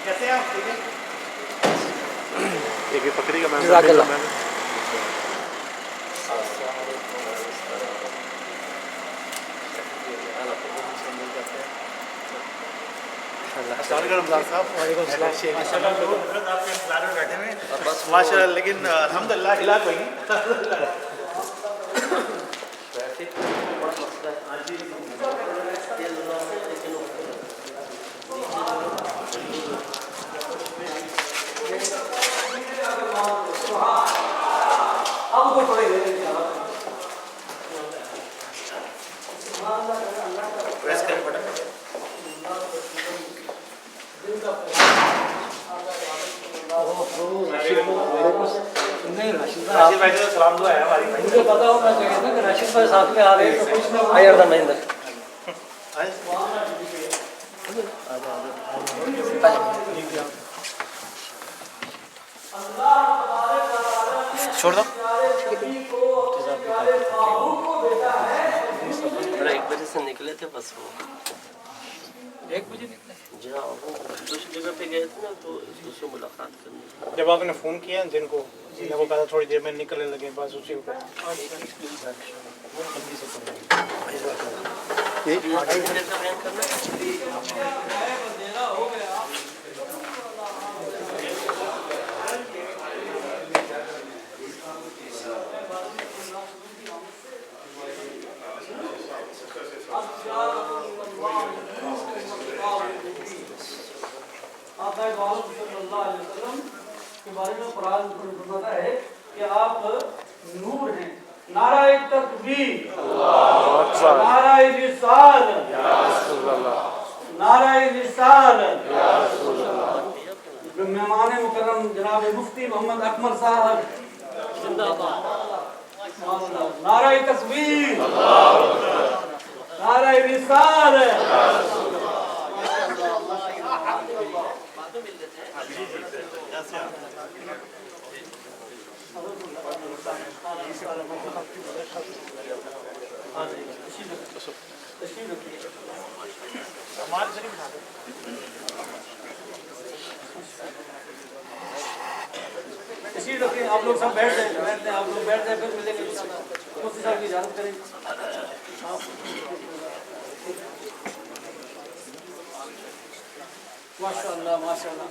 کیسے ہیں آپ؟ ٹھیک ہے. ایک پکڑی کا میں ماشاء اللہ. لیکن الحمد للہ ہلاک ہوئی نہیں. سلام دعا ہے ہماری. مجھے پتا ہونا چاہیے تھا کہ راشد بھائی ساتھ میں آ رہے ہیں تو کچھ نہ آئر دا مہندر چھوڑ دو. ایک بجے سے نکلے تھے بس وہ 1 بجے نکلے. جی ہاں وہ دوسری جگہ پہ گئے تھے نا تو اس سے ملاقات کرنی. جب آپ نے فون کیا جن کو وہ کہا تھوڑی دیر میں نکلنے لگے بس اسی کو کے بارے میں قرآن فرماتا ہے کہ آپ نور ہیں. نعرہ تکبیر، نعرہ رسالت، نعرہ رسالت. مہمان مکرم جناب مفتی محمد اکمل صاحب زندہ باد. نعرہ تکبیر، نعرہ رسالت. آپ لوگ سب بیٹھ جائیں. آپ لوگ بیٹھ جائیں پھر ملیں گے انشاءاللہ. مفتی صاحب کی اجازت کریں. ماشاء اللہ ماشاء اللہ.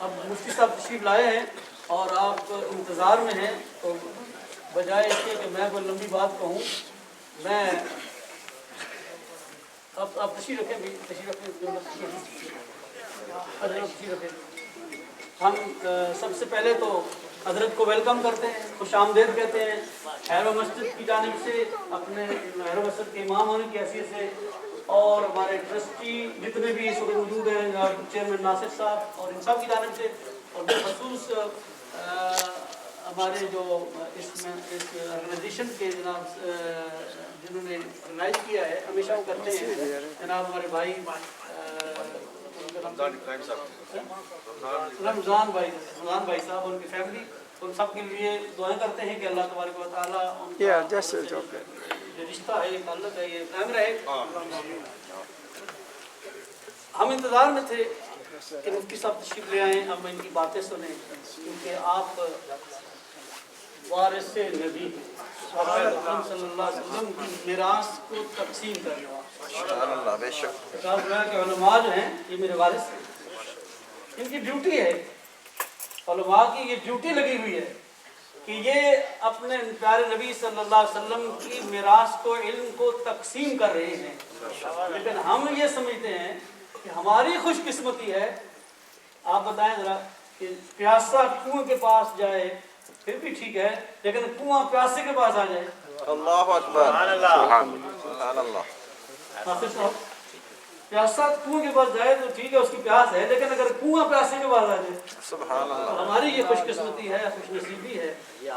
اب مفتی صاحب تشریف لائے ہیں اور آپ انتظار میں ہیں تو بجائے اس کے کہ میں کوئی لمبی بات کہوں میں آپ تشریف رکھیں بھی تشریف رکھیں. ہم سب سے پہلے تو حضرت کو ویلکم کرتے ہیں، خوش آمدید کہتے ہیں حیرو مسجد کی جانب سے، اپنے حیرو مسجد کے امام ہونے کی حیثیت سے، اور ہمارے ٹرسٹی جتنے بھی اس وقت موجود ہیں چیئرمین ناصر صاحب اور ان سب کی جانب سے، اور بالخصوص ہمارے جو اس آرگنائزیشن کے جناب جنہوں نے آرگنائز کیا ہے، ہمیشہ وہ کرتے ہیں جناب ہمارے بھائی رمضان بھائی صاحب، ان کی فیملی، ان سب کے لیے دعائیں کرتے ہیں کہ اللہ تبارک و تعالیٰ ان کا جو رشتہ ہے، یہ تعلق ہے، یہ قائم رہے. ہم انتظار میں تھے کہ مفتی صاحب تشریف لے آئیں، اب ان کی باتیں سنیں، کیونکہ آپ وارث نبی ہیں، صلی اللہ علیہ وسلم کی میراث کو تقسیم کرنے والے. کہ علماء جو ہیں یہ میرے وارث ہیں، ان کی ڈیوٹی ہے، علماء کی یہ ڈیوٹی لگی ہوئی ہے کہ یہ اپنے پیارے نبی صلی اللہ علیہ وسلم کی میراث کو، علم کو تقسیم کر رہے ہیں. لیکن ہم یہ سمجھتے ہیں کہ ہماری خوش قسمتی ہے، آپ بتائیں ذرا، کہ پیاسا کنویں کے پاس جائے پھر بھی ٹھیک ہے، لیکن کنواں پیاسے کے پاس آ جائے. اللہ اکبر، سبحان اللہ. ناصر صاحب، پیاسا کنویں کے پاس جائے تو ٹھیک ہے، اس کی پیاس ہے، لیکن اگر کنواں پیاسے کے پاس آ جائے، سبحان اللہ. ہماری یہ خوش قسمتی ہے، خوش نصیبی ہے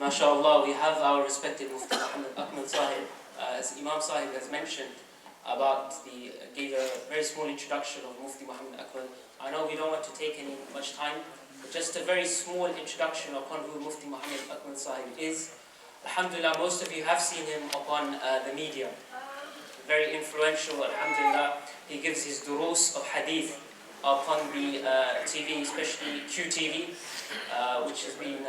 MashaAllah, we have our respected Mufti Muhammad Akmal Sahib, as Imam Sahib has mentioned gave a very small introduction of Mufti Muhammad Akmal. I know we don't want to take much time, but just a very small introduction upon who Mufti Muhammad Akmal Sahib is. Alhamdulillah, most of you have seen him upon the media. Very influential, alhamdulillah. He gives his duroos of hadith upon the TV, especially QTV, which has been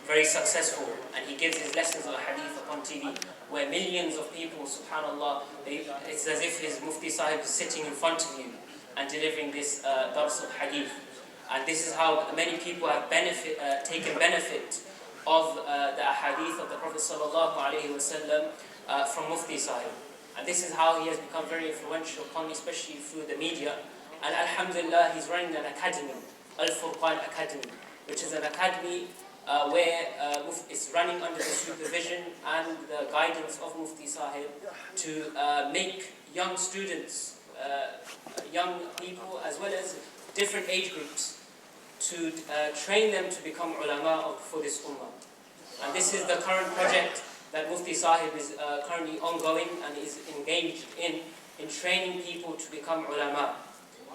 very successful, and he gives his lessons of hadith upon TV, where millions of people, subhanallah, it's as if his Mufti Sahib is sitting in front of you and delivering this dars of hadith. And this is how many people have taken benefit of the ahadith of the Prophet sallallahu alaihi wasallam from Mufti Sahib. And this is how he has become very influential, especially through the media. And alhamdulillah, he's running an academy, Al-Furqan Academy, which is an academy where it's running under the supervision and the guidance of Mufti Sahib to make young students, young people, as well as different age groups, to train them to become ulama for this ummah. And this is the current project that Mufti Sahib is currently ongoing and is engaged in training people to become ulama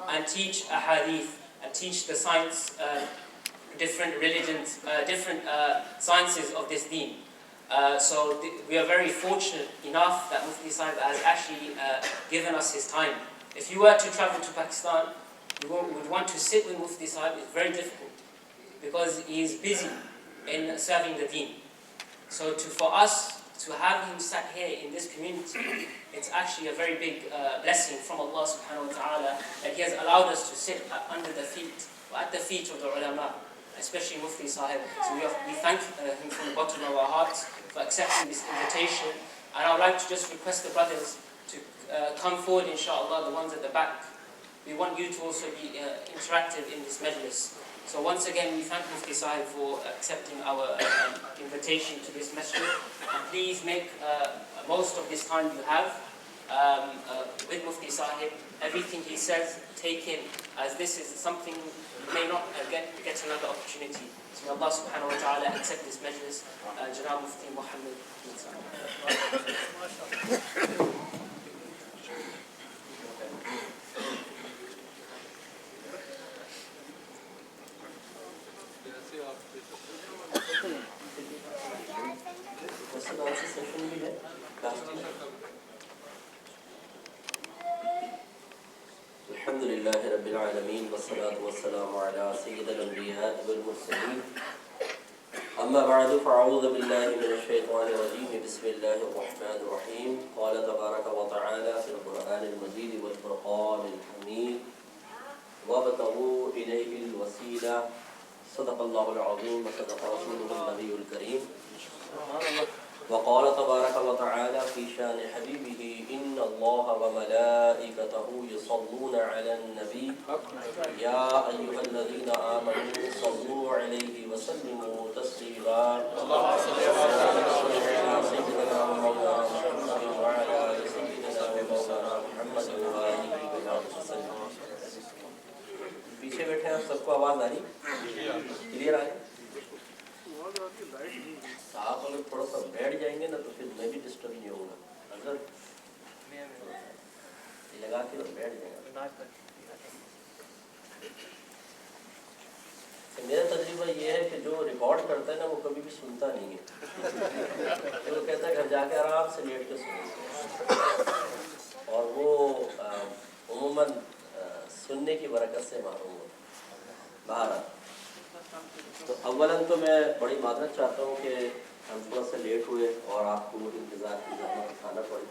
and teach ahadith and teach the science, different religions, different sciences of this deen. So we are very fortunate enough that Mufti Sahib has actually given us his time. If you were to travel to Pakistan, you would want to sit with Mufti Sahib. It's very difficult because he is busy in serving the deen. So for us to have him sat here in this community, it's actually a very big blessing from Allah subhanahu wa ta'ala that he has allowed us to sit at the feet of the ulama, especially Mufti Sahib. So we thank him from the bottom of our hearts for accepting this invitation. And I would like to just request the brothers to come forward, inshallah, the ones at the back. We want you to also be interactive in this majlis. So once again, we thank Mufti Sahib for accepting our invitation to this masjid. And please make most of this time you have with Mufti Sahib. Everything he says, take in, as this is something you may not get another opportunity. So may Allah subhanahu wa ta'ala accept this majlis. Janab Mufti Muhammad bin Sahib. الحمد لله رب العالمين والصلاة والسلام على سيد الأنبياء والمرسلين أما بعد فأعوذ بالله من الشيطان الرجيم بسم الله الرحمن الرحيم قال تبارك وتعالى في القرآن المجيد والفرقان الحميد وابتغوا إليه الوسيلة صدق الله العظيم وصدق رسوله النبي الكريم وقال تبارك وتعالى في شان حبيبه إن الله وملائكته يصلون على النبي يا أيها الذين آمنوا صلوا عليه وسلموا تسليما اللهم صل على سيدنا ومولانا محمد وعلى آل سيدنا ومولانا محمد وآله وسلم. پیچھے بیٹھے ہیں سب کو آواز آ رہی کلیئر آ رہی؟ آپ اگر تھوڑا سا بیٹھ جائیں گے نا تو پھر میں بھی ڈسٹرب نہیں ہوں گا. اگر لگا کے بیٹھ جائیں گا. میرا تجربہ یہ ہے کہ جو ریکارڈ کرتا ہے نا وہ کبھی بھی سنتا نہیں ہے. وہ کہتا ہے گھر جا کے آرام سے لیٹ کے سنیں, اور وہ عموماً سننے کی برکت سے محروم ہوتا. باہر تو اولاً تو میں بڑی معذرت چاہتا ہوں کہ ہم تھوڑا سا لیٹ ہوئے اور آپ کو انتظار کی زحمت اٹھانا پڑی.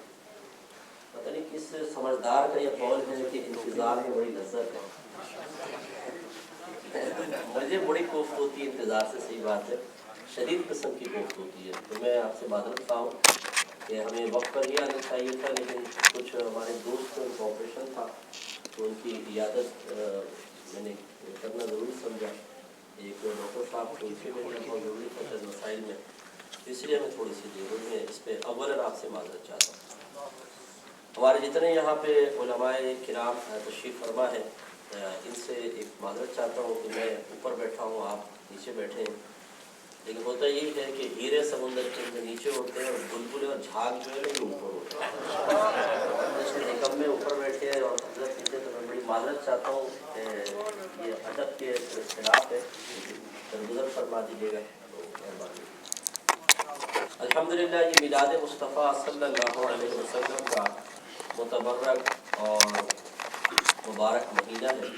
پتہ نہیں کس سمجھدار کا یہ قول ہے کہ انتظار میں بڑی لذت ہے. مجھے بڑی کوفت ہوتی ہے انتظار سے, صحیح بات ہے, شدید قسم کی کوفت ہوتی ہے. تو میں آپ سے معذرت خواہ ہوں کہ ہمیں وقت پر ہی آنا چاہیے تھا, لیکن کچھ ہمارے دوست کا آپریشن تھا تو ان کی عیادت میں نے کرنا ضروری سمجھا. ایک ڈاکٹر صاحب کو ان کے لیے بہت ضروری تھا چند مسائل میں, اس لیے میں تھوڑی سی دیر میں اس پہ اولاً آپ سے معذرت چاہتا ہوں. ہمارے جتنے یہاں پہ علماء کرام تشریف فرما ہے ان سے ایک معذرت چاہتا ہوں کہ میں اوپر بیٹھا ہوں, آپ نیچے بیٹھے ہیں. لیکن ہوتا یہی ہے کہ ہیرے سمندر کے اندر نیچے ہوتے ہیں اور بلبلے اور جھاگ جو ہے نا یہ اوپر ہوتے ہیں. نکم میں اوپر بیٹھے ہیں اور حضرت نیچے, تو میں بڑی معذرت چاہتا ہوں کہ یہ ادب کے اختلاف ہے, درگزر فرما دیجیے گا تو مہربانی. الحمدللہ یہ میلاد مصطفیٰ صلی اللہ علیہ وسلم کا متبرک اور مبارک مہینہ ہے.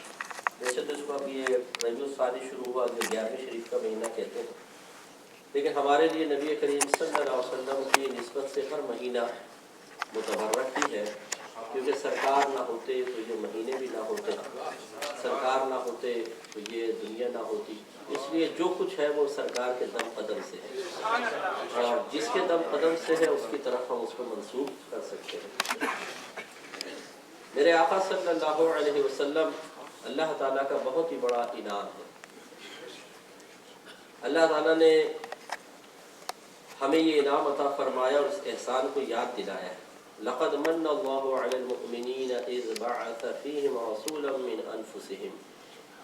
ویسے تو اس کو اب یہ ربیع الثانی شروع ہوا, جو 11ویں شریف کا مہینہ کہتے ہیں, لیکن ہمارے لیے نبی کریم صلی اللہ علیہ وسلم کی نسبت سے ہر مہینہ متبرک ہی ہے, کیونکہ سرکار نہ ہوتے تو یہ مہینے بھی نہ ہوتے, سرکار نہ ہوتے تو یہ دنیا نہ ہوتی, اس لیے جو کچھ ہے وہ سرکار کے دم قدم سے ہے، اور جس کے دم قدم سے ہے اس کی طرف ہم اس کو منسوخ کر سکتے ہیں۔ میرے آقا صلی اللہ علیہ وسلم اللہ تعالیٰ کا بہت ہی بڑا انعام ہے۔ اللہ تعالیٰ نے ہمیں یہ انعام عطا فرمایا اور اس احسان کو یاد دلایا ہے۔ لقد من اللہ علی المؤمنین اذ بعث فیہم رسولا من انفسہم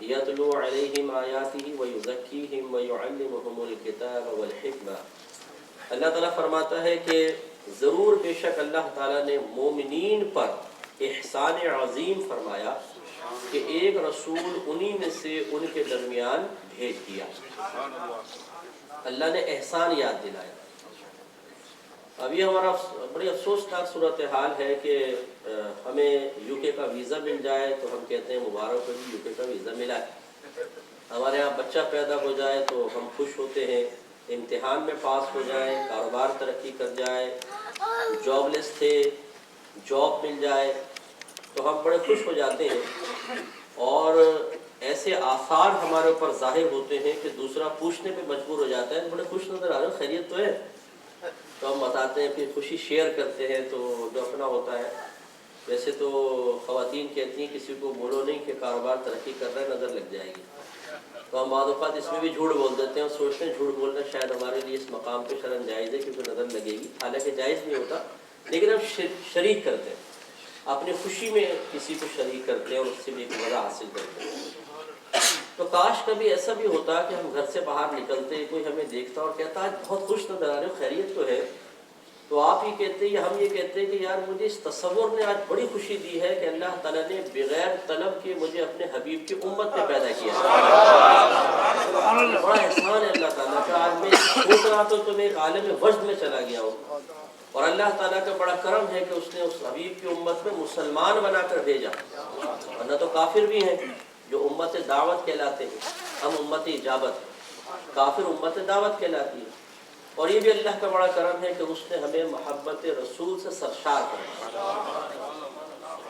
یتلو علیہم آیاتہ ویزکیہم ویعلمہم الکتاب والحکمہ۔ اللہ تعالیٰ فرماتا ہے کہ ضرور بے شک اللہ تعالیٰ نے مومنین پر احسان عظیم فرمایا کہ ایک رسول انہی میں سے ان کے درمیان بھیج دیا۔ اللہ نے احسان یاد دلایا۔ اب یہ ہمارا بڑی افسوسناک صورتحال ہے کہ ہمیں یو کے کا ویزا مل جائے تو ہم کہتے ہیں مبارک ہو جی یو کے کا ویزا ملا ہے، ہمارے یہاں بچہ پیدا ہو جائے تو ہم خوش ہوتے ہیں، امتحان میں پاس ہو جائے، کاروبار ترقی کر جائے، جاب لیس تھے جاب مل جائے تو ہم بڑے خوش ہو جاتے ہیں، اور ایسے آثار ہمارے اوپر ظاہر ہوتے ہیں کہ دوسرا پوچھنے پہ مجبور ہو جاتا ہے بڑے خوش نظر آ رہے ہو، خیریت تو ہے؟ تو ہم بتاتے ہیں، پھر خوشی شیئر کرتے ہیں تو جو اپنا ہوتا ہے۔ ویسے تو خواتین کہتی ہیں کسی کو بولو نہیں کہ کاروبار ترقی کر رہا ہے، نظر لگ جائے گی، تو ہم بعض اوقات اس میں بھی جھوٹ بول دیتے ہیں اور سوچتے ہیں جھوٹ بولنا شاید ہمارے لیے اس مقام پہ شرم جائز ہے کیونکہ نظر لگے گی، حالانکہ جائز نہیں ہوتا، لیکن ہم شریک کرتے ہیں، اپنی خوشی میں کسی کو شریک کرتے ہیں اور اس سے بھی ایک مزہ حاصل کرتے ہیں۔ تو کاش کبھی ایسا بھی ہوتا کہ ہم گھر سے باہر نکلتے، کوئی ہمیں دیکھتا اور کہتا آج بہت خوش نظر آ رہے ہو، خیریت تو ہے؟ تو آپ یہ کہتے یا ہم یہ کہتے ہیں کہ یار مجھے اس تصور نے آج بڑی خوشی دی ہے کہ اللہ تعالیٰ نے بغیر طلب کے مجھے اپنے حبیب کی امت میں پیدا کیا۔ بڑا احسان ہے اللہ تعالیٰ کا، آج میں سوچ رہا تو میں ایک عالم وجد میں چلا گیا ہوں، اور اللہ تعالیٰ کا بڑا کرم ہے کہ اس نے اس حبیب کی امت میں مسلمان بنا کر بھیجا، ورنہ تو کافر بھی ہیں جو امت دعوت کہلاتے ہیں، ہم امت اجابت ہیں، کافر امت دعوت کہلاتی ہے۔ اور یہ بھی اللہ کا بڑا کرم ہے کہ اس نے ہمیں محبت رسول سے سرشار کر،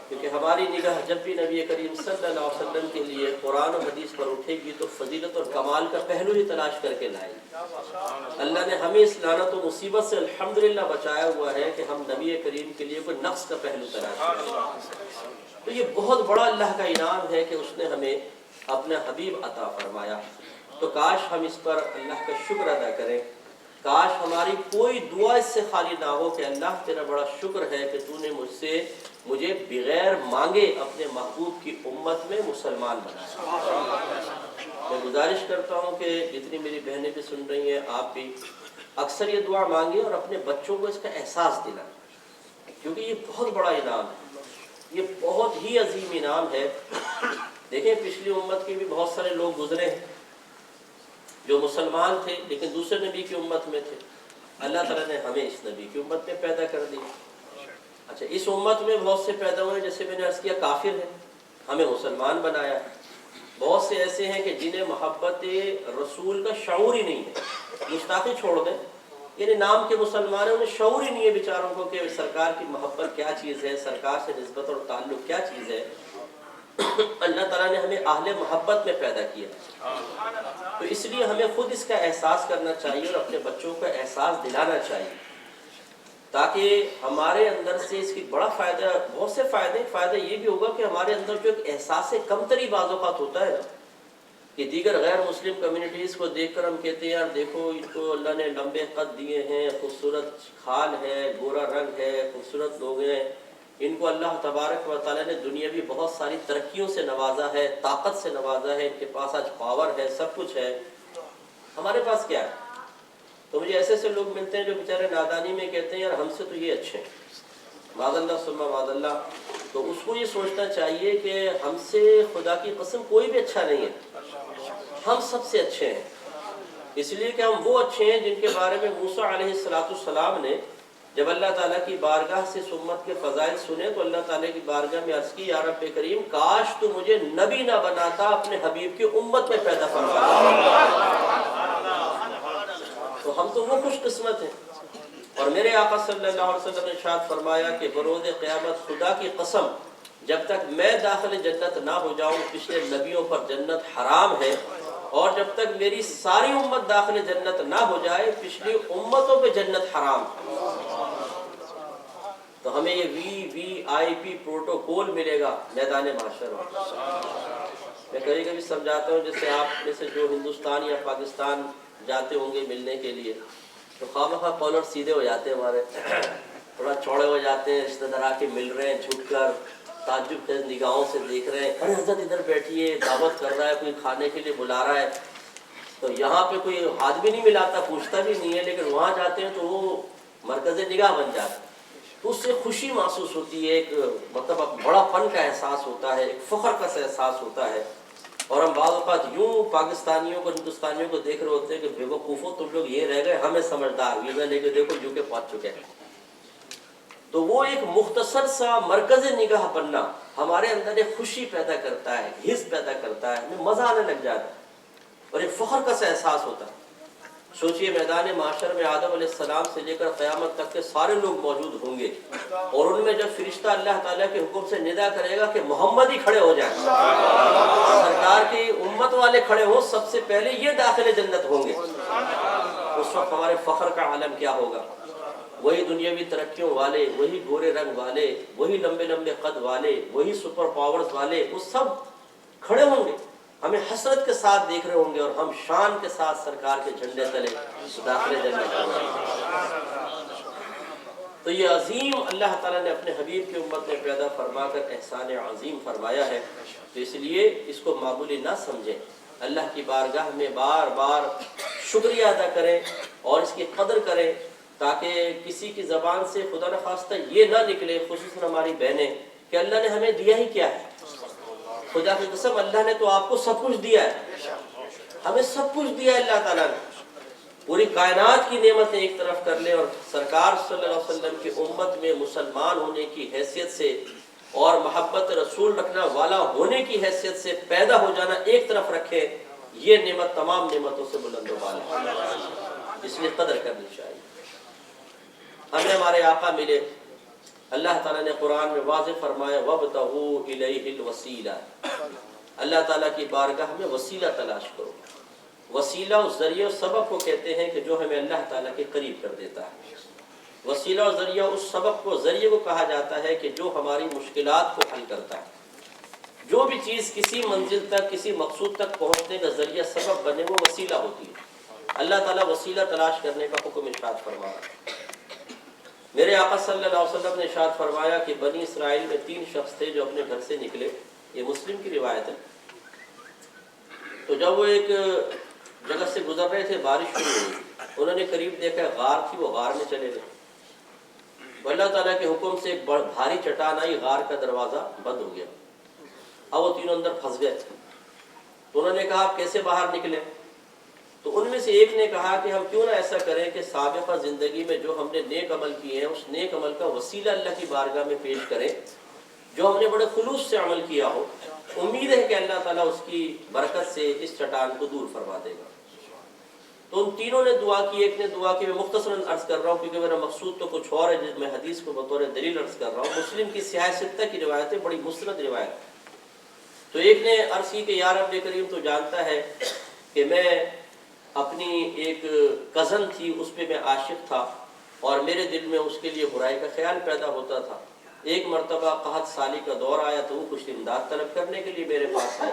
کیونکہ ہماری نگاہ جب بھی نبی کریم صلی اللہ علیہ وسلم کے لیے قرآن و حدیث پر اٹھے گی تو فضیلت اور کمال کا پہلو ہی تلاش کر کے لائے گی۔ اللہ نے ہمیں اس لعنت و مصیبت سے الحمدللہ بچایا ہوا ہے کہ ہم نبی کریم کے لیے کوئی نقص کا پہلو تلاش کریں، تو یہ بہت بڑا اللہ کا انعام ہے کہ اس نے ہمیں اپنا حبیب عطا فرمایا۔ تو کاش ہم اس پر اللہ کا شکر ادا کریں، کاش ہماری کوئی دعا اس سے خالی نہ ہو کہ اللہ تیرا بڑا شکر ہے کہ تو نے مجھے بغیر مانگے اپنے محبوب کی امت میں مسلمان بنایا۔ میں گزارش کرتا ہوں کہ جتنی میری بہنیں بھی سن رہی ہیں، آپ بھی اکثر یہ دعا مانگیں اور اپنے بچوں کو اس کا احساس دلائیں، کیونکہ یہ بہت بڑا انعام ہے، یہ بہت ہی عظیم انعام ہے۔ دیکھیں پچھلی امت کے بھی بہت سارے لوگ گزرے ہیں جو مسلمان تھے لیکن دوسرے نبی کی امت میں تھے، اللہ تعالیٰ نے ہمیں اس نبی کی امت میں پیدا کر دی۔ اچھا، اس امت میں بہت سے پیدا ہوئے جیسے میں نے عرض کیا کافر ہیں، ہمیں مسلمان بنایا۔ بہت سے ایسے ہیں کہ جنہیں محبت رسول کا شعور ہی نہیں ہے، گستاخی چھوڑ دیں، یعنی نام کے مسلمان ہیں، انہیں شعور ہی نہیں ہے بیچاروں کو کہ سرکار کی محبت کیا چیز ہے، سرکار سے نسبت اور تعلق کیا چیز ہے۔ اللہ تعالیٰ نے ہمیں اہل محبت میں پیدا کیا، تو اس لیے ہمیں خود اس کا احساس کرنا چاہیے اور اپنے بچوں کو احساس دلانا چاہیے، تاکہ ہمارے اندر سے اس کی بڑا فائدہ، بہت سے فائدہ یہ بھی ہوگا کہ ہمارے اندر جو ایک احساس کمتری بعض اوقات ہوتا ہے نا، کہ دیگر غیر مسلم کمیونٹیز کو دیکھ کر ہم کہتے ہیں یار دیکھو ان کو اللہ نے لمبے قد دیے ہیں، خوبصورت کھال ہے، گورا رنگ ہے، خوبصورت لوگ ہیں، ان کو اللہ تبارک و تعالیٰ نے دنیاوی بہت ساری ترقیوں سے نوازا ہے، طاقت سے نوازا ہے، ان کے پاس آج پاور ہے، سب کچھ ہے، ہمارے پاس کیا ہے؟ تو مجھے ایسے ایسے لوگ ملتے ہیں جو بیچارے نادانی میں کہتے ہیں یار ہم سے تو یہ اچھے ہیں، معاذ اللہ ثم معاذ اللہ۔ تو اس کو یہ سوچنا چاہیے کہ ہم سے خدا کی قسم کوئی بھی اچھا نہیں ہے، ہم سب سے اچھے ہیں، اس لیے کہ ہم وہ اچھے ہیں جن کے بارے میں موسیٰ علیہ السلام نے جب اللہ تعالیٰ کی بارگاہ سے امت کے فضائل سنے تو اللہ تعالیٰ کی بارگاہ میں عرض کی یا رب کریم کاش تو مجھے نبی نہ بناتا، اپنے حبیب کی امت میں پیدا فرماتا۔ تو ہم تو وہ خوش قسمت ہیں، اور میرے آقا صلی اللہ علیہ وسلم نے ارشاد فرمایا کہ بروز قیامت خدا کی قسم جب تک میں داخل جنت نہ ہو جاؤں، پچھلے نبیوں پر جنت حرام ہے، اور جب تک میری ساری امت داخل جنت نہ ہو جائے پچھلی امتوں پہ جنت حرام ہے۔ تو ہمیں یہ VIP پروٹوکول ملے گا میدان محشر میں۔ میں کبھی کبھی سمجھاتا ہوں، جیسے آپ میں سے جو ہندوستان یا پاکستان جاتے ہوں گے ملنے کے لیے تو خواہ کالر سیدھے ہو جاتے ہیں، ہمارے تھوڑا چوڑے ہو جاتے ہیں، رشتہ دار آ کے مل رہے ہیں جھک کر، تعجب کے نگاہوں سے دیکھ رہے ہیں، ارے حضرت ادھر بیٹھیے، دعوت کر رہا ہے، کوئی کھانے کے لیے بلا رہا ہے۔ تو یہاں پہ کوئی ہاتھ بھی نہیں ملاتا، پوچھتا بھی نہیں ہے، لیکن وہاں جاتے ہیں تو وہ مرکز نگاہ بن جاتا ہے، تو اس سے خوشی محسوس ہوتی ہے، ایک مطلب بڑا پن کا احساس ہوتا ہے، ایک فخر کا احساس ہوتا ہے۔ اور ہم بعض اوقات یوں پاکستانیوں کو ہندوستانیوں کو دیکھ رہے ہوتے ہیں کہ بے وقوفو تم لوگ یہ رہ گئے، ہمیں سمجھدار ویزا لے کے دیکھو یو کے پہنچ چکے ہیں۔ تو وہ ایک مختصر سا مرکز نگاہ بننا ہمارے اندر ایک خوشی پیدا کرتا ہے، حس پیدا کرتا ہے، ہمیں مزہ آنے لگ جاتا ہے اور ایک فخر کا احساس ہوتا ہے۔ سوچئے میدان معاشر میں آدم علیہ السلام سے لے کر قیامت تک کے سارے لوگ موجود ہوں گے، اور ان میں جب فرشتہ اللہ تعالیٰ کے حکم سے ندا کرے گا کہ محمد ہی کھڑے ہو جائیں، سرکار کی امت والے کھڑے ہوں، سب سے پہلے یہ داخل جنت ہوں گے، اس وقت ہمارے فخر کا عالم کیا ہوگا۔ وہی دنیاوی ترقیوں والے، وہی گورے رنگ والے، وہی لمبے لمبے قد والے، وہی سپر پاورز والے، وہ سب کھڑے ہوں گے، ہمیں حسرت کے ساتھ دیکھ رہے ہوں گے، اور ہم شان کے ساتھ سرکار کے جھنڈے تلے داخل جنت ہوں گے۔ تو یہ عظیم اللہ تعالیٰ نے اپنے حبیب کی امت میں پیدا فرما کر احسان عظیم فرمایا ہے، تو اس لیے اس کو معمولی نہ سمجھیں، اللہ کی بارگاہ میں بار بار شکریہ ادا کریں اور اس کی قدر کریں، تاکہ کسی کی زبان سے خدا نخواستہ یہ نہ نکلے، خصوصاً ہماری بہنیں، کہ اللہ نے ہمیں دیا ہی کیا ہے۔ خدا کی قسم اللہ نے تو آپ کو سب کچھ دیا ہے، ہمیں سب کچھ دیا ہے اللہ تعالیٰ نے، پوری کائنات کی نعمتیں ایک طرف کر لیں اور سرکار صلی اللہ علیہ وسلم کی امت میں مسلمان ہونے کی حیثیت سے اور محبت رسول رکھنا والا ہونے کی حیثیت سے پیدا ہو جانا ایک طرف رکھیں، یہ نعمت تمام نعمتوں سے بلند و بالا ہے، اس لیے قدر کرنی چاہیے۔ ہمیں ہمارے آقا ملے، اللہ تعالیٰ نے قرآن میں واضح فرمایا وَابْتَغُوا إِلَيْهِ الْوَسِيلَةَ، اللہ تعالیٰ کی بارگاہ میں وسیلہ تلاش کرو۔ وسیلہ اس ذریعہ اور سبب کو کہتے ہیں کہ جو ہمیں اللہ تعالیٰ کے قریب کر دیتا ہے۔ وسیلہ اور ذریعہ اس سبب کو، ذریعے کو کہا جاتا ہے کہ جو ہماری مشکلات کو حل کرتا ہے۔ جو بھی چیز کسی منزل تک، کسی مقصود تک پہنچنے کا ذریعہ سبب بنے وہ وسیلہ ہوتی ہے۔ اللہ تعالیٰ وسیلہ تلاش کرنے کا حکم ارشاد فرما رہا ہے۔ میرے آقا صلی اللہ علیہ وسلم نے ارشاد فرمایا کہ بنی اسرائیل میں 3 شخص تھے جو اپنے گھر سے نکلے، یہ مسلم کی روایت ہے۔ تو جب وہ ایک جگہ سے گزر رہے تھے، بارش شروع ہوئی، انہوں نے قریب دیکھا غار تھی، وہ غار میں چلے گئے۔ اللہ تعالیٰ کے حکم سے ایک بھاری چٹان آئی، غار کا دروازہ بند ہو گیا، اب وہ تینوں اندر پھنس گئے۔ تو انہوں نے کہا آپ کیسے باہر نکلے؟ تو ان میں سے ایک نے کہا کہ ہم کیوں نہ ایسا کریں کہ سابقہ زندگی میں جو ہم نے نیک عمل کیے ہیں اس نیک عمل کا وسیلہ اللہ کی بارگاہ میں پیش کریں، جو ہم نے بڑے خلوص سے عمل کیا ہو، امید ہے کہ اللہ تعالیٰ اس کی برکت سے اس چٹان کو دور فرما دے گا۔ تو ان تینوں نے دعا کی، ایک نے دعا کی، میں مختصراً عرض کر رہا ہوں کیونکہ میرا مقصود تو کچھ اور ہے، میں حدیث کو بطور دلیل عرض کر رہا ہوں، مسلم کی سیاہ ستہ کی روایت ہے، بڑی مستند روایت۔ تو ایک نے عرض کی کہ یا رب کریم تو جانتا ہے کہ میں اپنی ایک کزن تھی، اس پہ میں عاشق تھا اور میرے دل میں اس کے لیے برائی کا خیال پیدا ہوتا تھا۔ ایک مرتبہ قحط سالی کا دور آیا تو وہ کچھ امداد طلب کرنے کے لیے میرے پاس آئی،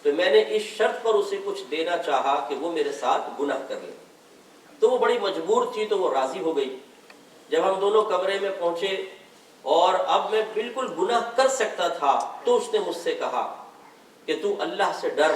تو میں نے اس شرط پر اسے کچھ دینا چاہا کہ وہ میرے ساتھ گناہ کر لے، تو وہ بڑی مجبور تھی تو وہ راضی ہو گئی۔ جب ہم دونوں کمرے میں پہنچے اور اب میں بالکل گناہ کر سکتا تھا تو اس نے مجھ سے کہا کہ تو اللہ سے ڈر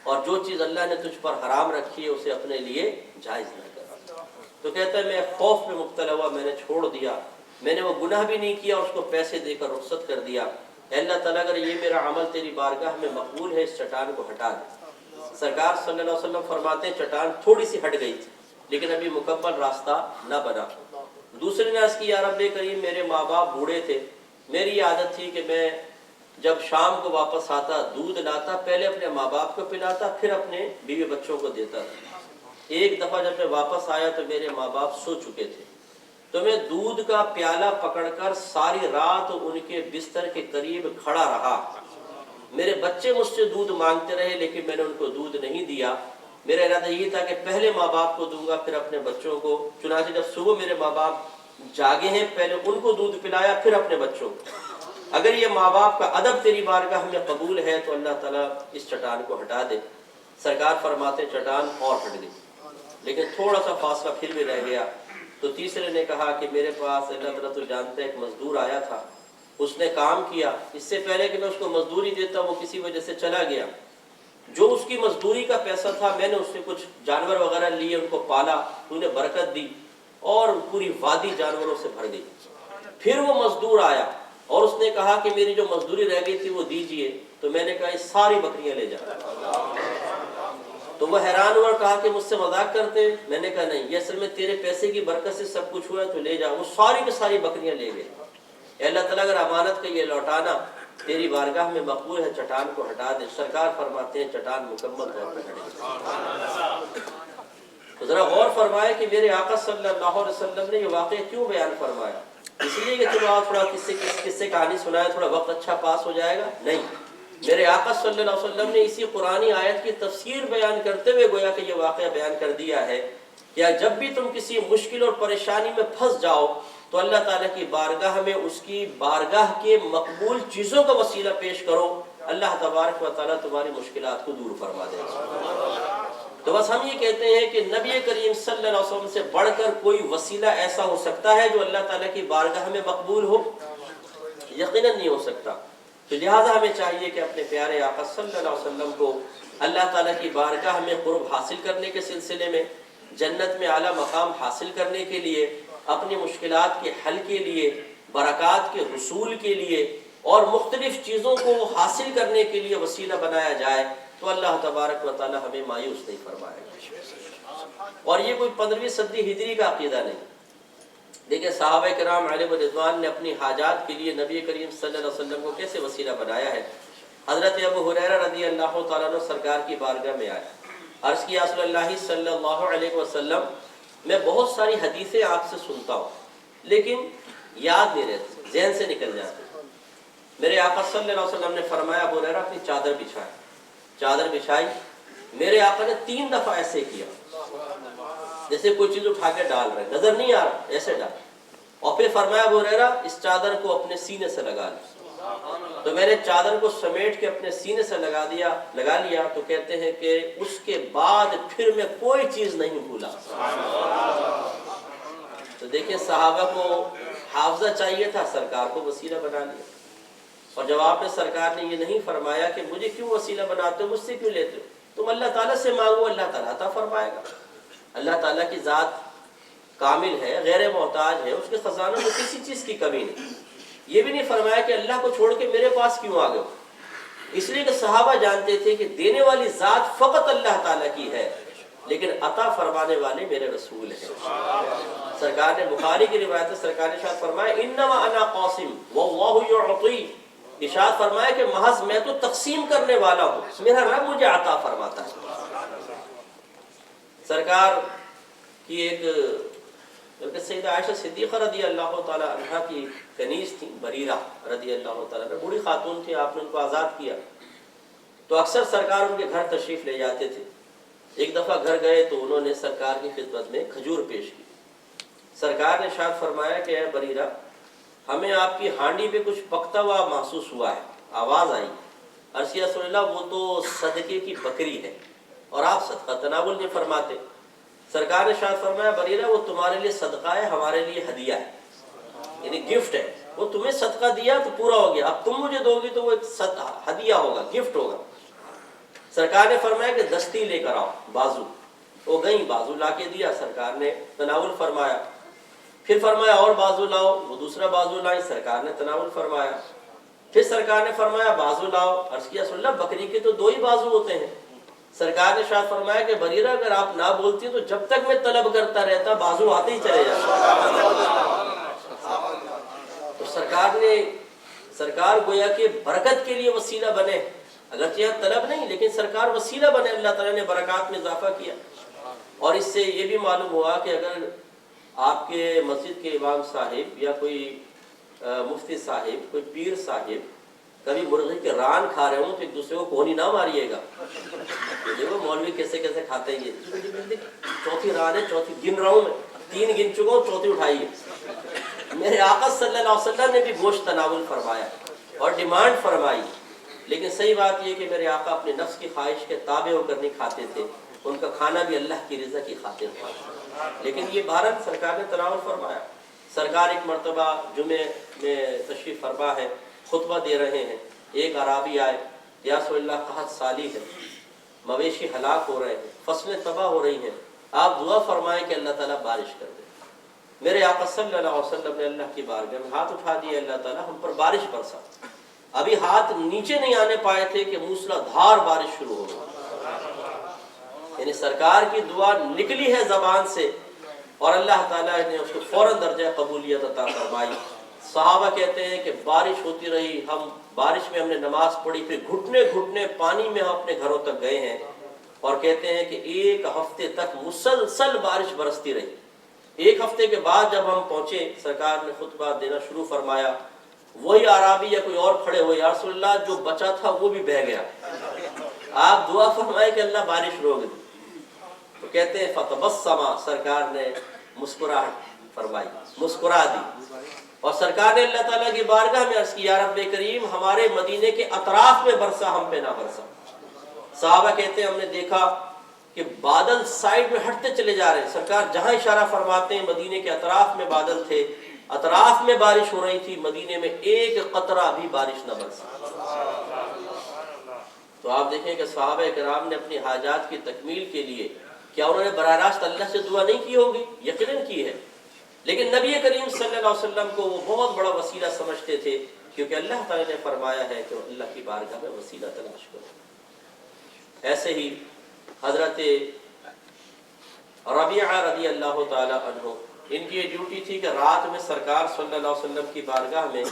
اور جو چیز اللہ نے تجھ پر حرام رکھی ہے اسے اپنے لیے جائز نہ کر۔ تو کہتا ہے میں خوف میں مبتلا ہوا، میں نے چھوڑ دیا، میں نے وہ گناہ بھی نہیں کیا، اس کو پیسے دے کر رخصت کر دیا۔ اے اللہ تعالیٰ اگر یہ میرا عمل تیری بارگاہ میں مقبول ہے اس چٹان کو ہٹا دے۔ سرکار صلی اللہ علیہ وسلم فرماتے ہیں چٹان تھوڑی سی ہٹ گئی تھی لیکن ابھی مکمل راستہ نہ بنا۔ دوسرے نے عرض کی یا رب کریم میرے ماں باپ بوڑھے تھے، میری عادت تھی کہ میں جب شام کو واپس آتا دودھ لاتا، پہلے اپنے ماں باپ کو پلاتا پھر اپنے بیوی بچوں کو دیتا تھا۔ ایک دفعہ جب میں واپس آیا تو میرے ماں باپ سو چکے تھے، تو میں دودھ کا پیالہ پکڑ کر ساری رات ان کے بستر کے قریب کھڑا رہا میرے بچے مجھ سے دودھ مانگتے رہے لیکن میں نے ان کو دودھ نہیں دیا. میرا ارادہ یہ تھا کہ پہلے ماں باپ کو دوں گا پھر اپنے بچوں کو. چنانچہ جب صبح میرے ماں باپ جاگے ہیں پہلے ان کو دودھ پلایا پھر اپنے بچوں کو. اگر یہ ماں باپ کا ادب تیری بارگاہ میں قبول ہے تو اللہ تعالیٰ اس چٹان کو ہٹا دے. سرکار فرماتے چٹان اور ہٹ گئی لیکن تھوڑا سا فاصلہ پھر بھی رہ گیا. تو تیسرے نے کہا کہ میرے پاس اللہ تعالیٰ تو جانتا ہے ایک مزدور آیا تھا, اس نے کام کیا, اس سے پہلے کہ میں اس کو مزدوری دیتا وہ کسی وجہ سے چلا گیا. جو اس کی مزدوری کا پیسہ تھا میں نے اس سے کچھ جانور وغیرہ لیے, ان کو پالا, تو نے برکت دی اور پوری وادی جانوروں سے بھر گئی. پھر وہ مزدور آیا اور اس نے کہا کہ میری جو مزدوری رہ گئی تھی وہ دیجئے. تو میں نے کہا یہ ساری بکریاں لے جا. تو وہ حیران ہوا اور کہا کہ مجھ سے مذاق کرتے. میں نے کہا نہیں, یہ اصل میں تیرے پیسے کی برکت سے سب کچھ ہوا ہے تو لے جا. وہ ساری کی ساری بکریاں لے گئے. اے اللہ تعالیٰ اگر امانت کا یہ لوٹانا تیری بارگاہ میں مقبول ہے چٹان کو ہٹا دے. سرکار فرماتے ہیں چٹان مکمل طور پر ہٹ گئی. تو ذرا غور فرمائے کہ میرے آقا صلی اللہ علیہ وسلم نے یہ واقعہ کیوں بیان فرمایا. اس لیے کہ چلو تھوڑا قصے کہانی سنائے تھوڑا وقت اچھا پاس ہو جائے گا, نہیں. میرے آقا صلی اللہ علیہ وسلم نے اسی قرآنی آیت کی تفسیر بیان کرتے ہوئے گویا کہ یہ واقعہ بیان کر دیا ہے کہ جب بھی تم کسی مشکل اور پریشانی میں پھنس جاؤ تو اللہ تعالیٰ کی بارگاہ میں اس کی بارگاہ کے مقبول چیزوں کا وسیلہ پیش کرو. اللہ تبارک و تعالیٰ تمہاری مشکلات کو دور فرما دے گا. تو بس ہم یہ کہتے ہیں کہ نبی کریم صلی اللہ علیہ وسلم سے بڑھ کر کوئی وسیلہ ایسا ہو سکتا ہے جو اللہ تعالیٰ کی بارگاہ میں مقبول ہو؟ یقیناً نہیں ہو سکتا. تو لہٰذا ہمیں چاہیے کہ اپنے پیارے آقا صلی اللہ علیہ وسلم کو اللہ تعالیٰ کی بارگاہ میں قرب حاصل کرنے کے سلسلے میں, جنت میں اعلیٰ مقام حاصل کرنے کے لیے, اپنی مشکلات کے حل کے لیے, برکات کے حصول کے لیے اور مختلف چیزوں کو حاصل کرنے کے لیے وسیلہ بنایا جائے تو اللہ تبارک و تعالیٰ ہمیں مایوس نہیں فرمائے گا. اور یہ کوئی 15ویں صدی ہجری کا عقیدہ نہیں. دیکھیں صحابہ کرام علیہ رضوان نے اپنی حاجات کے لیے نبی کریم صلی اللہ علیہ وسلم کو کیسے وسیلہ بنایا ہے. حضرت ابو ہریرہ رضی اللہ تعالیٰ عنہ سرکار کی بارگاہ میں آئے, عرض کیا رسول اللہ صلی اللہ علیہ وسلم میں بہت ساری حدیثیں آپ سے سنتا ہوں لیکن یاد نہیں رہتی, ذہن سے نکل جاتی. میرے آقا صلی اللہ علیہ وسلم نے فرمایا ابو ہریرہ اپنی چادر بچھائے. چادر بچھائی, میرے آقا نے 3 دفعہ ایسے کیا جیسے کوئی چیز اٹھا کے ڈال رہے, نظر نہیں آ رہا, ایسے ڈال. اور پھر فرمایا ابو ہریرہ اس چادر کو اپنے سینے سے لگا لیا. تو میں نے چادر کو سمیٹ کے اپنے سینے سے لگا لیا. تو کہتے ہیں کہ اس کے بعد پھر میں کوئی چیز نہیں بھولا. تو دیکھیں صحابہ کو حافظہ چاہیے تھا, سرکار کو وسیلہ بنا لیا. اور جب آپ نے سرکار نے یہ نہیں فرمایا کہ مجھے کیوں وسیلہ بناتے ہو, مجھ سے کیوں لیتے ہو, تم اللہ تعالیٰ سے مانگو اللہ تعالیٰ عطا فرمائے گا. اللہ تعالیٰ کی ذات کامل ہے, غیر محتاج ہے, اس کے خزانوں میں کسی چیز کی کمی نہیں. یہ بھی نہیں فرمایا کہ اللہ کو چھوڑ کے میرے پاس کیوں آ گئے. اس لیے کہ صحابہ جانتے تھے کہ دینے والی ذات فقط اللہ تعالیٰ کی ہے لیکن عطا فرمانے والے میرے رسول ہیں. سرکار نے بخاری کی روایت سرکار نے ارشاد فرمایا انما انا قاسم واللہ یعطی. ارشاد فرمایا کہ محض میں تو تقسیم کرنے والا ہوں, میرا رب مجھے عطا فرماتا ہے. سرکار کی ایک بلکہ سیدہ عائشہ صدیقہ رضی اللہ تعالیٰ عنہ کی کنیز تھی, بریرہ رضی اللہ تعالیٰ عنہ, بوڑھی خاتون تھی, آپ نے ان کو آزاد کیا. تو اکثر سرکار ان کے گھر تشریف لے جاتے تھے. ایک دفعہ گھر گئے تو انہوں نے سرکار کی خدمت میں کھجور پیش کی. سرکار نے ارشاد فرمایا کہ اے بریرہ ہمیں آپ کی ہانڈی پہ کچھ پکتا ہوا محسوس ہوا ہے, آواز آئی. عرض کیا رسول اللہ وہ تو صدقے کی بکری ہے اور آپ صدقہ تناول نہیں فرماتے. سرکار نے ارشاد فرمایا بریرہ وہ تمہارے لیے صدقہ ہے, ہمارے لیے ہدیہ ہے, یعنی گفٹ ہے. وہ تمہیں صدقہ دیا تو پورا ہو گیا, اب تم مجھے دو گی تو وہ ایک ہدیہ ہوگا, گفٹ ہوگا. سرکار نے فرمایا کہ دستی لے کر آؤ, بازو. وہ گئی, بازو لا کے دیا, سرکار نے تناول فرمایا. پھر فرمایا اور بازو لاؤ, وہ دوسرا بازو لائی, سرکار نے تناول فرمایا. پھر سرکار نے فرمایا بازو لاؤ. عرض کیا رسول اللہ بکری کے تو 2 ہی بازو ہوتے ہیں. سرکار نے ارشاد فرمایا کہ بریرہ اگر آپ نہ بولتی تو جب تک میں طلب کرتا رہتا بازو آتے ہی چلے جاتے. تو سرکار گویا کہ برکت کے لیے وسیلہ بنے, اگرچہ طلب نہیں لیکن سرکار وسیلہ بنے. اللہ تعالیٰ نے برکات میں اضافہ کیا. اور اس سے یہ بھی معلوم ہوا کہ اگر آپ کے مسجد کے امام صاحب یا کوئی مفتی صاحب, کوئی پیر صاحب کبھی مرغی کے ران کھا رہے ہوں تو ایک دوسرے کو کونی نہ ماریے گا. دیکھو مولوی کیسے کیسے کھاتے ہیں یہ. چوتھی ران ہے, چوتھی گن رہا ہوں میں, 3 گن چکا ہوں, چوتھی اٹھائیے. میرے آقا صلی اللہ علیہ وسلم نے بھی گوشت تناول فرمایا اور ڈیمانڈ فرمائی, لیکن صحیح بات یہ کہ میرے آقا اپنے نفس کی خواہش کے تابع ہو کر نہیں کھاتے تھے, ان کا کھانا بھی اللہ کی رضا کی خاطر تھا. لیکن یہ بھارت سرکار نے تناول فرمایا. سرکار ایک مرتبہ جمعے میں تشریف فرما ہے, خطبہ دے رہے ہیں, ایک عرابی آئے, یا رسول اللہ قحط سالی ہے, مویشی ہلاک ہو رہے ہیں, فصلیں تباہ ہو رہی ہیں, آپ دعا فرمائیں کہ اللہ تعالیٰ بارش کر دے. میرے آقا صلی اللہ علیہ وسلم نے اللہ کی بارگاہ میں ہاتھ اٹھا دیا, اللہ تعالیٰ ہم پر بارش برسا. ابھی ہاتھ نیچے نہیں آنے پائے تھے کہ موسلا دھار بارش شروع ہو گئی. یعنی سرکار کی دعا نکلی ہے زبان سے اور اللہ تعالیٰ نے اس کو فوراً درجہ قبولیت عطا فرمائی. صحابہ کہتے ہیں کہ بارش ہوتی رہی, ہم بارش میں ہم نے نماز پڑھی, پھر گھٹنے گھٹنے پانی میں ہم اپنے گھروں تک گئے ہیں, اور کہتے ہیں کہ 1 ہفتے تک مسلسل بارش برستی رہی. 1 ہفتے کے بعد جب ہم پہنچے, سرکار نے خطبہ دینا شروع فرمایا. وہی عرابی یا کوئی اور کھڑے ہوئے, یا رسول اللہ جو بچا تھا وہ بھی بہہ گیا, آپ دعا فرمائے کہ اللہ بارش روک دے. تو کہتے ہیں فتبسما, سرکار نے مسکراہٹ فرمائی, مسکرا دی, اور سرکار نے اللہ تعالیٰ کی بارگاہ میں عرض کی, یا رب کریم ہمارے مدینے کے اطراف میں برسا, ہم پہ نہ برسا. صحابہ کہتے ہیں ہم نے دیکھا کہ بادل سائڈ میں ہٹتے چلے جا رہے ہیں. سرکار جہاں اشارہ فرماتے ہیں مدینے کے اطراف میں بادل تھے, اطراف میں بارش ہو رہی تھی, مدینے میں 1 قطرہ بھی بارش نہ برسی. تو آپ دیکھیں کہ صحابہ کرام نے اپنی حاجات کی تکمیل کے لیے کیا انہوں نے براہ راست اللہ سے دعا نہیں کی ہوگی؟ یقیناً کی ہے, لیکن نبی کریم صلی اللہ علیہ وسلم کو وہ بہت بڑا وسیلہ سمجھتے تھے, کیونکہ اللہ تعالیٰ نے فرمایا ہے کہ اللہ کی بارگاہ میں وسیلہ تلاش کرو. ایسے ہی حضرت ربیعہ رضی اللہ تعالیٰ عنہ, ان کی یہ ڈیوٹی تھی کہ رات میں سرکار صلی اللہ علیہ وسلم کی بارگاہ میں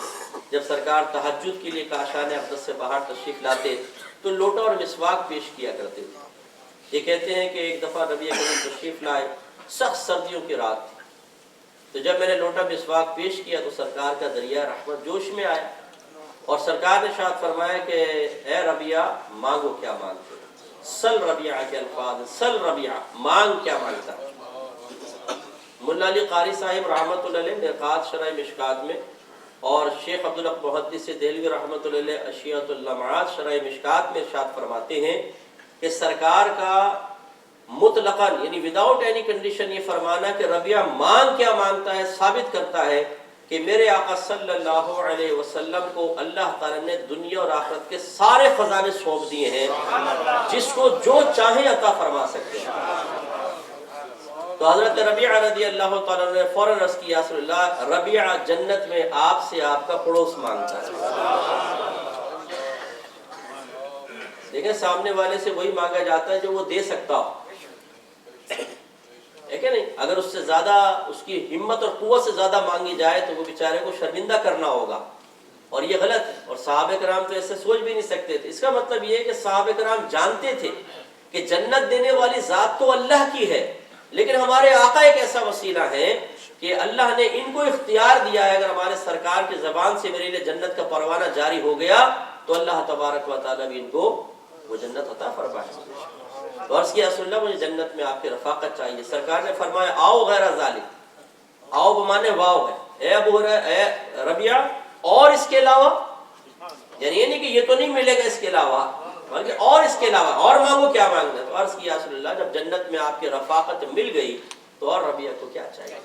جب سرکار تہجد کے لیے کاشان اقدس سے باہر تشریف لاتے تو لوٹا اور مسواک پیش کیا کرتے تھے. یہ کہتے ہیں کہ ایک دفعہ نبی کریم تشریف لائے, سخت سردیوں کی رات تھی, تو جب میں نے لوٹا مسواک پیش کیا تو سرکار کا دریا رحمت جوش میں آیا, اور سرکار نے ارشاد فرمایا کہ اے ربیعہ مانگو کیا مانگتے, سل ربیعہ کے الفاظ, سل ربیعہ مانگ کیا مانگتا. مولا علی قاری صاحب رحمۃ اللہ علیہ مرقات شرح مشکات میں, اور شیخ عبدالحق محدث دہلوی رحمۃ اللہ علیہ اشیاۃ اللمعات شرح مشکات میں ارشاد فرماتے ہیں کہ سرکار کا مطلقاً یعنی وداؤٹ اینی کنڈیشن یہ فرمانا کہ ربیعہ مانگ کیا مانگتا ہے ثابت کرتا ہے کہ میرے آقا صلی اللہ علیہ وسلم کو اللہ تعالیٰ نے دنیا اور آخرت کے سارے خزانے سونپ دیے ہیں, جس کو جو چاہے عطا فرما سکتے ہیں. تو حضرت ربیعہ رضی اللہ تعالیٰ نے فوراً عرض کیا, رسول اللہ ربیعہ جنت میں آپ سے آپ کا پڑوس مانگتا ہے. دیکھیں سامنے والے سے وہی مانگا جاتا ہے جو وہ دے سکتا ہو, ہے کہ نہیں؟ اگر اس سے زیادہ, اس کی ہمت اور قوت سے زیادہ مانگی جائے تو وہ بیچارے کو شرمندہ کرنا ہوگا, اور یہ غلط ہے. اور صحابہ کرام تو ایسے سوچ بھی نہیں سکتے تھے. اس کا مطلب یہ ہے کہ صحابہ کرام جانتے تھے کہ جنت دینے والی ذات تو اللہ کی ہے, لیکن ہمارے آقا ایک ایسا وسیلہ ہے کہ اللہ نے ان کو اختیار دیا ہے, اگر ہمارے سرکار کی زبان سے میرے لیے جنت کا پروانہ جاری ہو گیا تو اللہ تبارک و تعالیٰ بھی ان کو وہ جنت عطا فرمائے. تو عرض کیا رسول اللہ مجھے جنت میں آپ کی رفاقت چاہیے. سرکار نے فرمایا آؤ غیر ذالک, آؤ بمانے واؤ ہے, اے ابو اے ربیعہ اور اس کے علاوہ, یعنی یہ نہیں کہ یہ تو نہیں ملے گا اس کے علاوہ, بلکہ اور اس کے علاوہ اور مانگو کیا مانگنا ہے. تو عرض کیا رسول اللہ جب جنت میں آپ کی رفاقت مل گئی تو اور ربیعہ کو کیا چاہیے.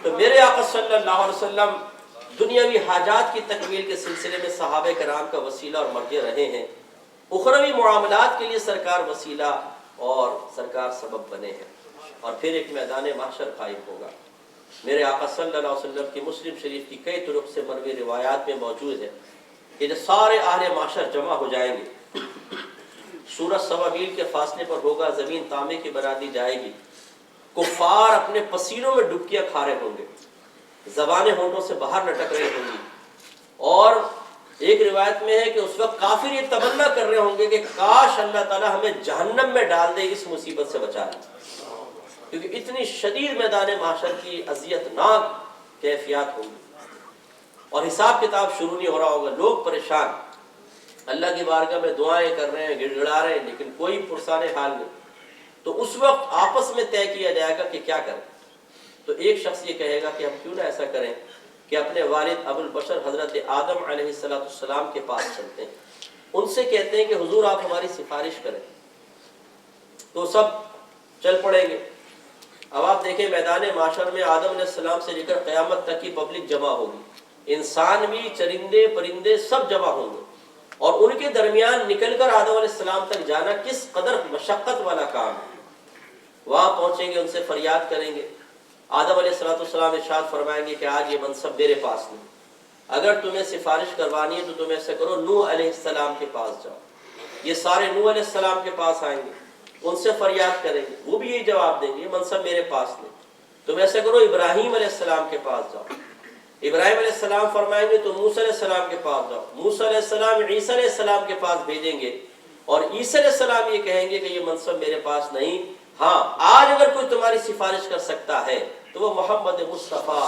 تو میرے آقا صلی اللہ علیہ وسلم دنیاوی حاجات کی تکمیل کے سلسلے میں صحابہ کرام کا وسیلہ اور مرجع رہے ہیں, اخروی معاملات کے لیے سرکار وسیلہ اور سرکار سبب بنے ہیں, اور پھر ایک میدان محشر قائم ہوگا. میرے آقا صلی اللہ علیہ وسلم کی مسلم شریف کی کئی طرق سے مروی روایات میں موجود ہے کہ جب سارے اہل محشر جمع ہو جائیں گے, سورج سوا میل کے فاصلے پر ہوگا, زمین تانبے کی بنا دی جائے گی, کفار اپنے پسینوں میں ڈبکیاں کھا رہے ہوں گے, زبانیں ہونٹوں سے باہر لٹک رہی ہوں گی, اور ایک روایت میں ہے کہ اس وقت کافر یہ تمنا کر رہے ہوں گے کہ کاش اللہ تعالیٰ ہمیں جہنم میں ڈال دے, اس مصیبت سے بچا لے, کیونکہ اتنی شدید میدان محشر کی اذیت ناک کیفیات ہوں گی. اور حساب کتاب شروع نہیں ہو رہا ہوگا، لوگ پریشان، اللہ کی بارگاہ میں دعائیں کر رہے ہیں، گڑ گڑا رہے ہیں، لیکن کوئی پرسان حال نہیں. تو اس وقت آپس میں طے کیا جائے گا کہ کیا کریں. تو ایک شخص یہ کہے گا کہ ہم کیوں نہ ایسا کریں کہ اپنے والد ابو البشر حضرت آدم علیہ السلام کے پاس چلتے ہیں، ان سے کہتے ہیں کہ حضور آپ ہماری سفارش کریں. تو سب چل پڑیں گے. اب آپ دیکھیں میدان معاشر میں آدم علیہ السلام سے لے کر قیامت تک کی پبلک جمع ہوگی، انسان بھی، چرندے پرندے سب جمع ہوں گے، اور ان کے درمیان نکل کر آدم علیہ السلام تک جانا کس قدر مشقت والا کام ہے. وہاں پہنچیں گے، ان سے فریاد کریں گے. آدم علیہ السلام ارشاد فرمائیں گے کہ آج یہ منصب میرے پاس نہیں، اگر تمہیں سفارش کروانی ہے تو تم ایسا کرو، نوح علیہ السلام کے پاس جاؤ. یہ سارے نوح علیہ السلام کے پاس آئیں گے، ان سے فریاد کریں گے، وہ بھی یہی جواب دیں گے، یہ منصب میرے پاس نہیں. تم ایسا کرو، ابراہیم علیہ السلام کے پاس جاؤ. ابراہیم علیہ السلام فرمائیں گے تو موسیٰ علیہ السلام کے پاس جاؤ. موسیٰ علیہ السلام عیسیٰ علیہ السلام کے پاس بھیجیں گے، اور عیسیٰ علیہ السلام یہ کہیں گے کہ یہ منصب میرے پاس نہیں. ہاں، آج اگر کوئی تمہاری سفارش کر سکتا ہے تو وہ محمد مصطفیٰ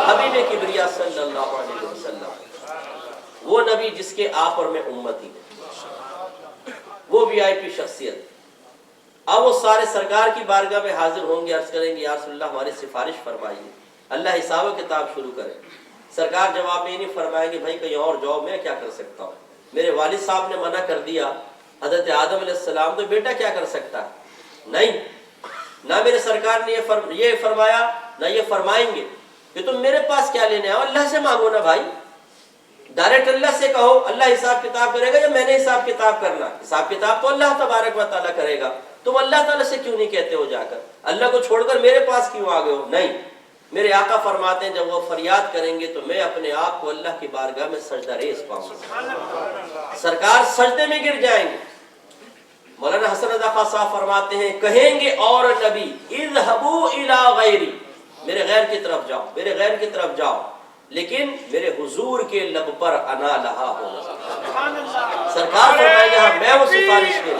حبیب کبریا صلی اللہ علیہ وسلم، وہ نبی جس کے آپ اور میں امتی ہیں، وہ وی آئی پی شخصیت. اب وہ سارے سرکار کی بارگاہ میں حاضر ہوں گے، عرض کریں گے یا رسول اللہ ہماری سفارش فرمائیے، اللہ حساب و کتاب شروع کرے. سرکار جواب میں یہ نہیں فرمائیں گے بھائی کہیں اور جاؤ، میں کیا کر سکتا ہوں، میرے والد صاحب نے منع کر دیا، حضرت آدم علیہ السلام، تو بیٹا کیا کر سکتا ہے. نہیں، نہ میرے سرکار نے یہ فرمایا، نہ یہ فرمائیں گے کہ تم میرے پاس کیا لینے آؤ، اللہ سے مانگو نا بھائی. ڈائریکٹ اللہ سے کہو، اللہ حساب کتاب کرے گا یا میں نے حساب کتاب کرنا؟ حساب کتاب تو اللہ تبارک و تعالیٰ کرے گا. تم اللہ تعالیٰ سے کیوں نہیں کہتے ہو جا کر، اللہ کو چھوڑ کر میرے پاس کیوں آ گئے ہو؟ نہیں، میرے آقا فرماتے ہیں جب وہ فریاد کریں گے تو میں اپنے آپ کو اللہ کی بارگاہ میں سجدہ ریز پاؤں گا. سرکار سجدے میں گر جائیں گے. مولانا حسن رضا خان صاحب فرماتے ہیں کہیں گے اور نبی اذهبوا الى غیری، میرے غیر کی طرف جاؤ، میرے غیر کی طرف جاؤ، لیکن میرے حضور کے لب پر انا لہا ہوگا. سرکار فرمائیں گے میں وہ سفارش کے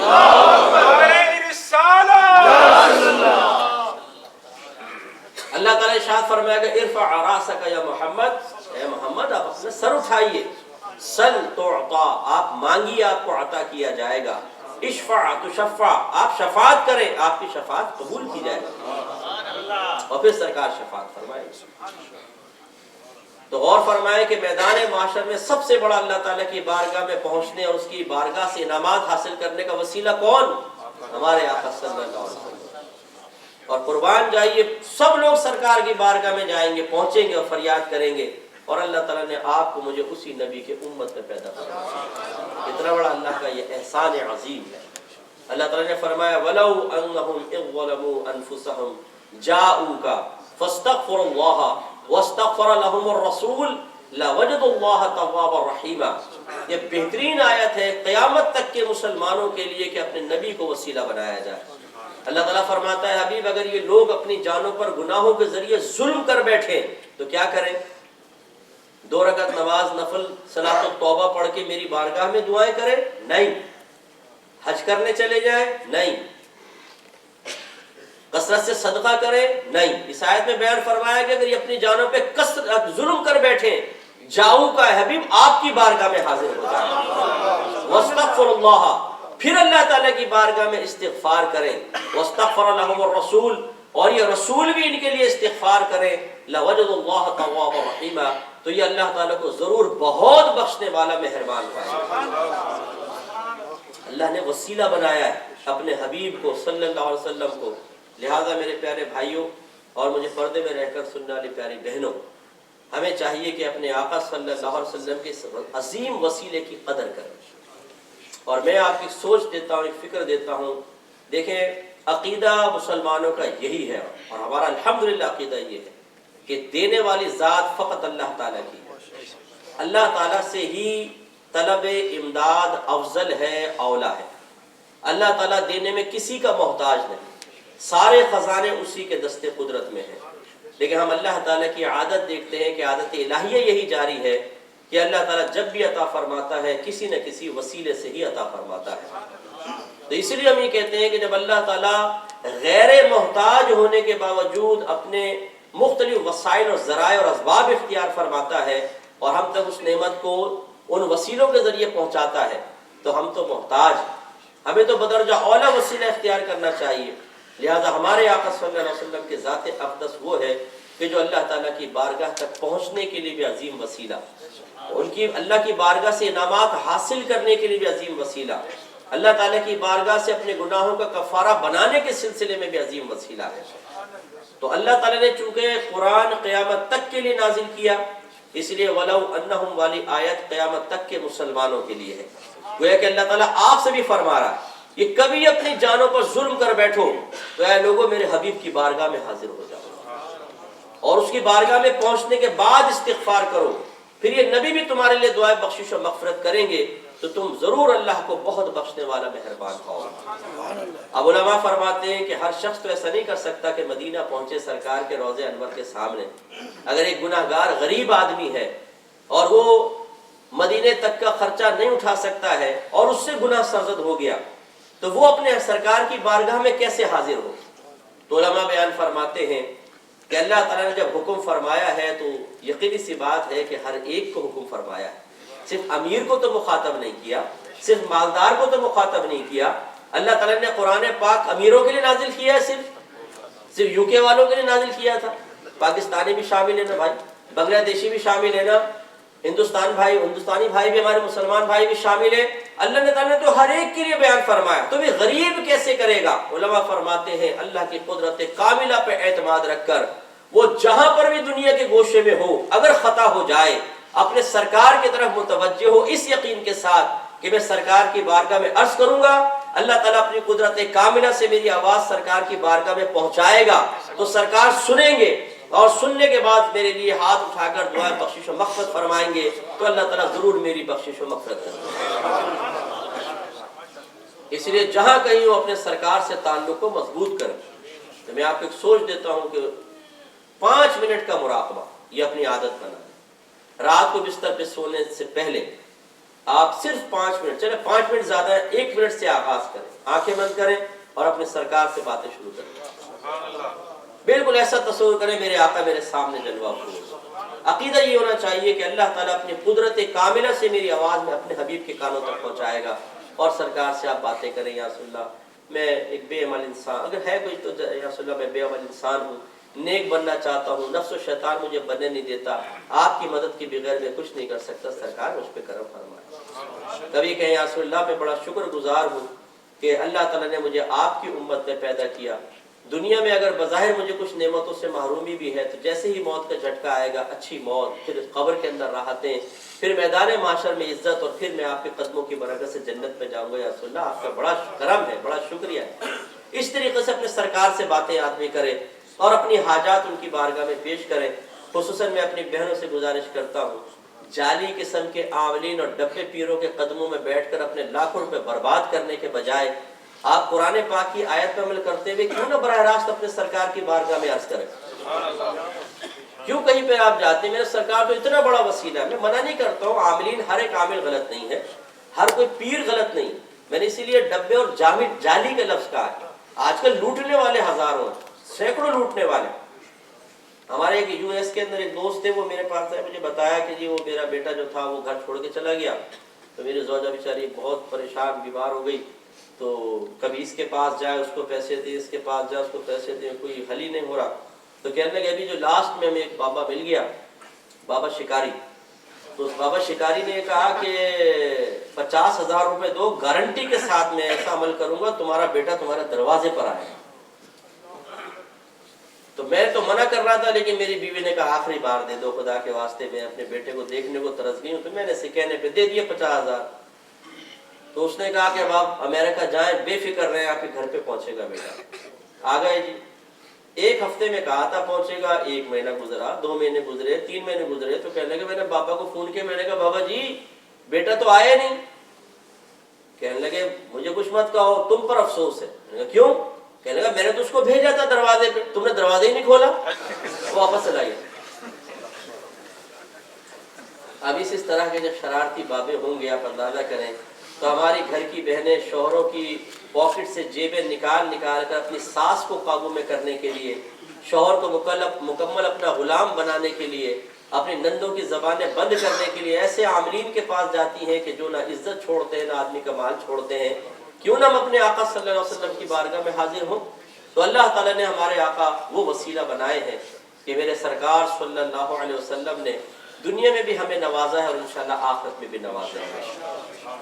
اللہ تعالیٰ ارشاد فرمائے گا ارفع راسک یا محمد، اے محمد آپ اپنا سر اٹھائیے، سل تعطا، آپ مانگیے آپ کو عطا کیا جائے گا، اشفع تشفع، آپ شفاعت کریں آپ کی شفاعت قبول کی جائے گی. اور پھر سرکار شفاعت فرمائے. تو غور فرمائے کہ میدان معاشر میں سب سے بڑا اللہ تعالیٰ کی بارگاہ میں پہنچنے اور اس کی بارگاہ سے انعامات حاصل کرنے کا وسیلہ کون؟ ہمارے آقا صلی اللہ علیہ وسلم. اور قربان جائیے سب لوگ سرکار کی بارگاہ میں جائیں گے، پہنچیں گے اور فریاد کریں گے، اور اللہ تعالیٰ نے آپ کو مجھے اسی نبی کے امت میں پیدا کیا. اتنا بڑا اللہ کا یہ احسان عظیم ہے. اللہ تعالیٰ نے فرمایا وَلَوْ أَنَّهُمْ إِذْ ظَلَمُوا أَنفُسَهُمْ جَاءُوكَ فَاسْتَغْفَرُوا اللَّهَ وَاسْتَغْفَرَ لَهُمُ الرَّسُولُ لَوَجَدُوا اللَّهَ تَوَّابًا رَحِيمًا. یہ بہترین آیت ہے قیامت تک کے مسلمانوں کے لیے کہ اپنے نبی کو وسیلہ بنایا جائے. اللہ تعالیٰ فرماتا ہے حبیب اگر یہ لوگ اپنی جانوں پر گناہوں کے ذریعے ظلم کر بیٹھے تو کیا کریں؟ 2 رکعت نماز نفل صلاۃ التوبہ پڑھ کے میری بارگاہ میں دعائیں کریں؟ نہیں. حج کرنے چلے جائیں؟ نہیں. کثرت سے صدقہ کریں؟ نہیں. اس آیت میں بیان فرمایا کہ اگر یہ اپنی جانوں پہ کثرت ظلم کر بیٹھے جاؤ کا حبیب آپ کی بارگاہ میں حاضر ہو جائے. واستغفر اللہ، پھر اللہ تعالیٰ کی بارگاہ میں استغفار کریں. واستغفر لهم الرسول، اور یہ رسول بھی ان کے لیے استغفار کریں. لوجد اللہ توابا رحیما، تو یہ اللہ تعالیٰ کو ضرور بہت بخشنے والا مہربان پائے. اللہ نے وسیلہ بنایا ہے اپنے حبیب کو صلی اللہ علیہ وسلم کو. لہٰذا میرے پیارے بھائیوں اور مجھے پردے میں رہ کر سننے والی پیاری بہنوں، ہمیں چاہیے کہ اپنے آقا صلی اللہ علیہ وسلم کے عظیم وسیلے کی قدر کریں. اور میں آپ کی سوچ دیتا ہوں، ایک فکر دیتا ہوں. دیکھیں عقیدہ مسلمانوں کا یہی ہے، اور ہمارا الحمدللہ عقیدہ یہ ہے کہ دینے والی ذات فقط اللہ تعالیٰ کی ہے. اللہ تعالیٰ سے ہی طلب امداد افضل ہے، اولا ہے. اللہ تعالیٰ دینے میں کسی کا محتاج نہیں، سارے خزانے اسی کے دستے قدرت میں ہیں. لیکن ہم اللہ تعالیٰ کی عادت دیکھتے ہیں کہ عادت الہیہ یہی جاری ہے کہ اللہ تعالیٰ جب بھی عطا فرماتا ہے کسی نہ کسی وسیلے سے ہی عطا فرماتا ہے. تو اس لیے ہم یہ کہتے ہیں کہ جب اللہ تعالیٰ غیر محتاج ہونے کے باوجود اپنے مختلف وسائل اور ذرائع اور اسباب اختیار فرماتا ہے اور ہم تک اس نعمت کو ان وسیلوں کے ذریعے پہنچاتا ہے تو ہم تو محتاج ہیں، ہمیں تو بدرجہ اولا وسیلہ اختیار کرنا چاہیے۔ لہذا ہمارے آقا صلی اللہ علیہ وسلم کے ذات اقدس وہ ہے کہ جو اللہ تعالیٰ کی بارگاہ تک پہنچنے کے لیے بھی عظیم وسیلہ، ان کی اللہ کی بارگاہ سے انعامات حاصل کرنے کے لیے بھی عظیم وسیلہ، اللہ تعالیٰ کی بارگاہ سے اپنے گناہوں کا کفارہ بنانے کے سلسلے میں بھی عظیم وسیلہ ہے۔ تو اللہ تعالیٰ نے چونکہ قرآن قیامت تک کے لیے نازل کیا، اس لیے وَلَوْ أَنَّهُمْ والی آیت قیامت تک کے مسلمانوں کے لیے ہے۔ گویا کہ اللہ تعالیٰ آپ سے بھی فرما رہا ہے کہ کبھی اپنی جانوں پر ظلم کر بیٹھو تو اے لوگوں میرے حبیب کی بارگاہ میں حاضر ہو جاؤ اور اس کی بارگاہ میں پہنچنے کے بعد استغفار کرو، پھر یہ نبی بھی تمہارے لیے دعائے بخشش و مغفرت کریں گے تو تم ضرور اللہ کو بہت بخشنے والا مہربان پاؤ۔ اب علماء فرماتے ہیں کہ ہر شخص تو ایسا نہیں کر سکتا کہ مدینہ پہنچے سرکار کے روضہ انور کے سامنے۔ اگر ایک گناہگار غریب آدمی ہے اور وہ مدینے تک کا خرچہ نہیں اٹھا سکتا ہے اور اس سے گناہ سرزد ہو گیا تو وہ اپنے سرکار کی بارگاہ میں کیسے حاضر ہو؟ تو علماء بیان فرماتے ہیں کہ اللہ تعالیٰ نے جب حکم فرمایا ہے تو یقینی سی بات ہے کہ ہر ایک کو حکم فرمایا ہے، صرف امیر کو تو مخاطب نہیں کیا، صرف مالدار کو تو مخاطب نہیں کیا۔ اللہ تعالیٰ نے قرآن پاک امیروں کے لیے نازل کیا ہے، صرف یو کے والوں کے لیے نازل کیا تھا؟ پاکستانی بھی شامل ہے نا بھائی، بنگلہ دیشی بھی شامل ہے نا، ہندوستانی بھائی بھی، ہمارے مسلمان بھائی بھی شامل ہے۔ اللہ نے تعالیٰ نے تو ہر ایک کے لیے بیان فرمایا، تو بھی غریب کیسے کرے گا؟ علماء فرماتے ہیں اللہ کی قدرت کاملہ پہ اعتماد رکھ کر وہ جہاں پر بھی دنیا کے گوشے میں ہو، اگر خطا ہو جائے اپنے سرکار کی طرف متوجہ ہو اس یقین کے ساتھ کہ میں سرکار کی بارگاہ میں عرض کروں گا، اللہ تعالیٰ اپنی قدرت کاملہ سے میری آواز سرکار کی بارگاہ میں پہنچائے گا تو سرکار سنیں گے اور سننے کے بعد میرے لیے ہاتھ اٹھا کر دعا بخشش و مغفرت فرمائیں گے تو اللہ تعالیٰ ضرور میری بخشش و مغفرت کرے گا۔ اس لیے جہاں کہیں وہ اپنے سرکار سے تعلق کو مضبوط کریں۔ تو میں آپ کو ایک سوچ دیتا ہوں کہ 5 منٹ کا مراقبہ یہ اپنی عادت بنائیں۔ رات کو بستر پہ سونے سے پہلے آپ صرف 5 منٹ، چلے 5 منٹ زیادہ ہے، 1 منٹ سے آغاز کریں، آنکھیں بند کریں اور اپنے سرکار سے باتیں شروع کریں۔ بالکل ایسا تصور کریں میرے آقا میرے سامنے جلوہ ہو۔ عقیدہ یہ ہونا چاہیے کہ اللہ تعالیٰ اپنی قدرت کاملہ سے میری آواز میں اپنے حبیب کے کانوں تک پہنچائے گا اور سرکار سے آپ باتیں کریں، یا رسول اللہ میں ایک بے عمل انسان، اگر ہے کوئی تو یا رسول اللہ میں بے عمل انسان ہوں، نیک بننا چاہتا ہوں، نفس و شیطان مجھے بننے نہیں دیتا، آپ کی مدد کے بغیر میں کچھ نہیں کر سکتا، سرکار مجھ پہ کرم فرمائے۔ کبھی کہیں یا رسول اللہ میں بڑا شکر گزار ہوں کہ اللہ تعالیٰ نے مجھے آپ کی امت میں پیدا کیا، دنیا میں اگر بظاہر مجھے کچھ نعمتوں سے محرومی بھی ہے تو جیسے ہی موت کا جھٹکا آئے گا، اچھی موت، پھر قبر کے اندر راحتیں، پھر میدان معاشر میں عزت، اور پھر میں آپ کے قدموں کی برکت سے جنت میں جاؤں گا، یا رسول اللہ آپ کا بڑا کرم ہے، بڑا شکریہ ہے۔ اس طریقے سے اپنے سرکار سے باتیں آدمی کرے اور اپنی حاجات ان کی بارگاہ میں پیش کریں۔ خصوصاً میں اپنی بہنوں سے گزارش کرتا ہوں، جعلی قسم کے عاملین اور ڈبے پیروں کے قدموں میں بیٹھ کر اپنے لاکھوں روپے برباد کرنے کے بجائے آپ قرآن پاک کی آیت پر عمل کرتے ہوئے کیوں نہ براہ راست اپنے سرکار کی بارگاہ میں عرض کریں؟ کیوں کہیں پہ آپ جاتے ہیں؟ میرا سرکار تو اتنا بڑا وسیلہ ہے، میں منع نہیں کرتا ہوں، عاملین ہر ایک عامل غلط نہیں ہے، ہر کوئی پیر غلط نہیں، میں نے اسی لیے ڈبے اور جعلی کا لفظ کہا ہے۔ آج کل لوٹنے والے ہزاروں، سینکڑوں لوٹنے والے۔ ہمارے ایک یو ایس کے اندر ایک دوست تھے، وہ میرے پاس آئے، مجھے بتایا کہ جی وہ میرا بیٹا جو تھا وہ گھر چھوڑ کے چلا گیا، تو میری زوجہ بیچاری بہت پریشان بیمار ہو گئی، تو کبھی اس کے پاس جائے اس کو پیسے دے، اس کے پاس جائے اس کو پیسے دے، کوئی حل ہی نہیں ہو رہا۔ تو کہنے لگے ابھی جو لاسٹ میں ہمیں ایک بابا مل گیا، بابا شکاری، تو اس بابا شکاری نے کہا کہ 50,000 روپے دو، گارنٹی کے ساتھ میں ایسا عمل کروں گا تمہارا بیٹا تمہارے دروازے پر آئے۔ تو میں تو منع کر رہا تھا، لیکن میری بیوی نے کہا آخری بار دے دو خدا کے واسطے، میں اپنے بیٹے کو دیکھنے کو ترس گئی ہوں، تو میں نے اسے کہنے پہ دے دیے 50,000۔ تو اس نے کہا کہ اب آپ امریکہ جائیں، بے فکر رہیں، آپ کے گھر پہ پہنچے گا بیٹا۔ آ گئے جی، 1 ہفتے میں کہا تھا پہنچے گا، 1 مہینہ گزرا، 2 مہینے گزرے، 3 مہینے گزرے، تو کہنے لگے میں نے بابا کو فون کیا، میں نے کہا بابا جی بیٹا تو آیا نہیں۔ کہنے لگے مجھے کچھ مت کہو، تم پر افسوس ہے۔ میں نے کہا کیوں؟ کہنے لگا میں نے تو اس کو بھیجا تھا دروازے پہ، تم نے دروازے ہی نہیں کھولا۔ واپس چلا گیا۔ اب اس طرح کے جب شرارتی بابے ہوں گے، آپ اندازہ کریں تو ہماری گھر کی بہنیں شوہروں کی پاکٹ سے جیبیں نکال کر اپنی ساس کو قابو میں کرنے کے لیے، شوہر کو مکمل اپنا غلام بنانے کے لیے اپنی نندوں کی زبانیں بند کرنے کے لیے ایسے عاملین کے پاس جاتی ہیں کہ جو نہ عزت چھوڑتے ہیں نہ آدمی کا مال چھوڑتے ہیں، کیوں نہ ہم اپنے آقا صلی اللہ علیہ وسلم کی بارگاہ میں حاضر ہوں؟ تو اللہ تعالیٰ نے ہمارے آقا وہ وسیلہ بنائے ہیں کہ میرے سرکار صلی اللہ علیہ وسلم نے دنیا میں بھی ہمیں نوازا ہے اور انشاءاللہ آخرت میں بھی نوازا ہے۔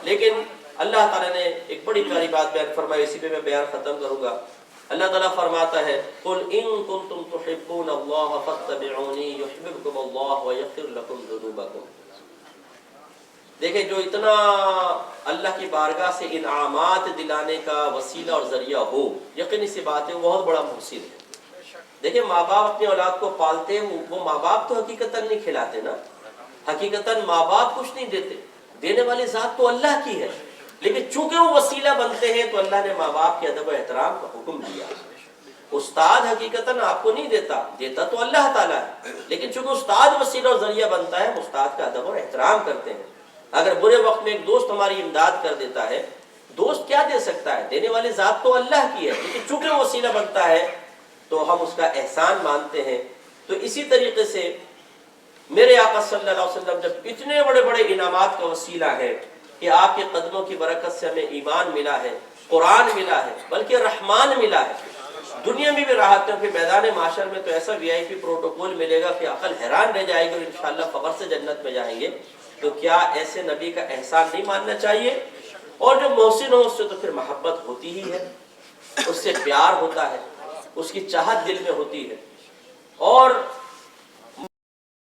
لیکن اللہ تعالیٰ نے ایک بڑی پیاری بات بیان فرمائی، اسی پہ میں بیان ختم کروں گا۔ اللہ تعالیٰ فرماتا ہے قُلْ إِن كُنْتُمْ تُحِبُّونَ اللَّهَ فَاتَّبِعُونِي يُحْبِبْكُمُ اللَّهُ وَيَغْفِرْ لَكُمْ ذُنُوبَكُمْ۔ دیکھیں، جو اتنا اللہ کی بارگاہ سے انعامات دلانے کا وسیلہ اور ذریعہ ہو، یقینی سی بات ہے وہ بہت بڑا محسن ہے۔ دیکھیں، ماں باپ اپنی اولاد کو پالتے ہیں، وہ ماں باپ تو حقیقتاً نہیں کھلاتے نا، حقیقتاً ماں باپ کچھ نہیں دیتے، دینے والی ذات تو اللہ کی ہے، لیکن چونکہ وہ وسیلہ بنتے ہیں تو اللہ نے ماں باپ کے ادب و احترام کا حکم دیا۔ استاد حقیقتاً آپ کو نہیں دیتا، دیتا تو اللہ تعالیٰ ہے، لیکن چونکہ استاد وسیلہ اور ذریعہ بنتا ہے، ہم استاد کا ادب اور احترام کرتے ہیں۔ اگر برے وقت میں ایک دوست ہماری امداد کر دیتا ہے، دوست کیا دے سکتا ہے؟ دینے والی ذات تو اللہ کی ہے، لیکن چونکہ وہ وسیلہ بنتا ہے تو ہم اس کا احسان مانتے ہیں۔ تو اسی طریقے سے میرے آقا صلی اللہ علیہ وسلم جب اتنے بڑے بڑے انعامات کا وسیلہ ہے کہ آپ کے قدموں کی برکت سے ہمیں ایمان ملا ہے، قرآن ملا ہے، بلکہ رحمان ملا ہے، دنیا میں بھی راحتوں کے میدان معاشر میں تو ایسا وی آئی پی پروٹوکول ملے گا کہ عقل حیران رہ جائے گی اور انشاءاللہ فخر سے جنت میں جائیں گے۔ تو کیا ایسے نبی کا احسان نہیں ماننا چاہیے؟ اور جو محسن ہو اس سے تو پھر محبت ہوتی ہی ہے، اس سے پیار ہوتا ہے، اس کی چاہت دل میں ہوتی ہے۔ اور